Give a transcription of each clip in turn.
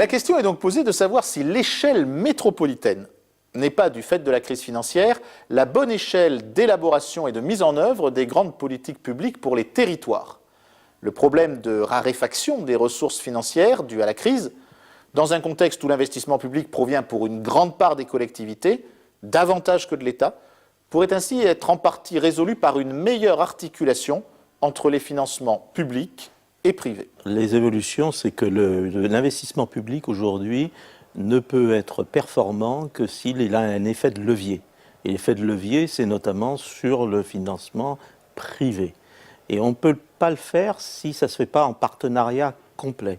La question est donc posée de savoir si l'échelle métropolitaine n'est pas, du fait de la crise financière, la bonne échelle d'élaboration et de mise en œuvre des grandes politiques publiques pour les territoires. Le problème de raréfaction des ressources financières dues à la crise, dans un contexte où l'investissement public provient pour une grande part des collectivités, davantage que de l'État, pourrait ainsi être en partie résolu par une meilleure articulation entre les financements publics et privés. Les évolutions, c'est que l'investissement public aujourd'hui ne peut être performant que s'il a un effet de levier. Et l'effet de levier, c'est notamment sur le financement privé. Et on ne peut pas le faire si ça ne se fait pas en partenariat complet.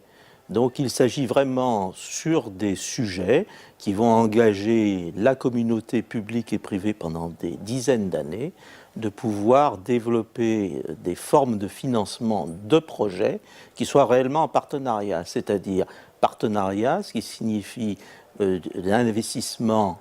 Donc il s'agit vraiment sur des sujets qui vont engager la communauté publique et privée pendant des dizaines d'années, de pouvoir développer des formes de financement de projets qui soient réellement en partenariat, c'est-à-dire partenariat, ce qui signifie l'investissement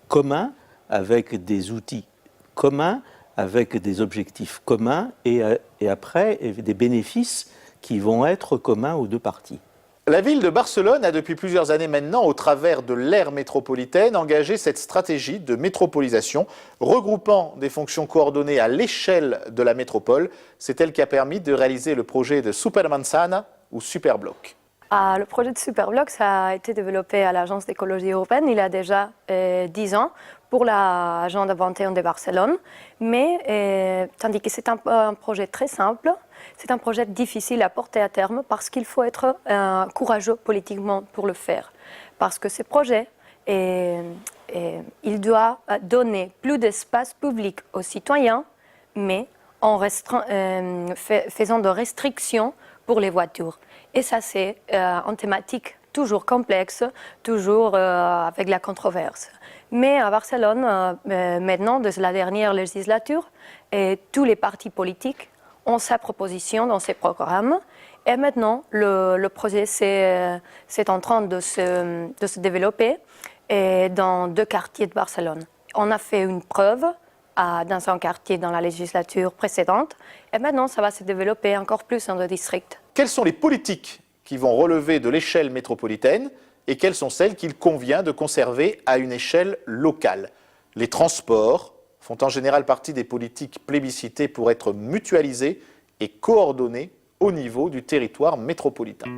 commun avec des outils communs, avec des objectifs communs et après des bénéfices qui vont être communs aux deux parties. La ville de Barcelone a depuis plusieurs années maintenant, au travers de l'aire métropolitaine, engagé cette stratégie de métropolisation, regroupant des fonctions coordonnées à l'échelle de la métropole. C'est elle qui a permis de réaliser le projet de Supermanzana ou Superbloc. Le projet de Superbloc, ça a été développé à l'Agence d'écologie européenne il y a déjà 10 ans pour l'agenda 21 de Barcelone, mais tandis que c'est un projet très simple, c'est un projet difficile à porter à terme parce qu'il faut être courageux politiquement pour le faire. Parce que ce projet, il doit donner plus d'espace public aux citoyens, mais en faisant des restrictions pour les voitures. Et ça, c'est une thématique toujours complexe, toujours avec la controverse. Mais à Barcelone, maintenant, de la dernière législature, tous les partis politiques ont sa proposition dans ces programmes. Et maintenant, le projet c'est en train de se développer dans 2 quartiers de Barcelone. On a fait une preuve dans un quartier dans la législature précédente. Et maintenant, ça va se développer encore plus dans le district. Quelles sont les politiques qui vont relever de l'échelle métropolitaine et quelles sont celles qu'il convient de conserver à une échelle locale? Les transports font en général partie des politiques plébiscitées pour être mutualisées et coordonnées au niveau du territoire métropolitain.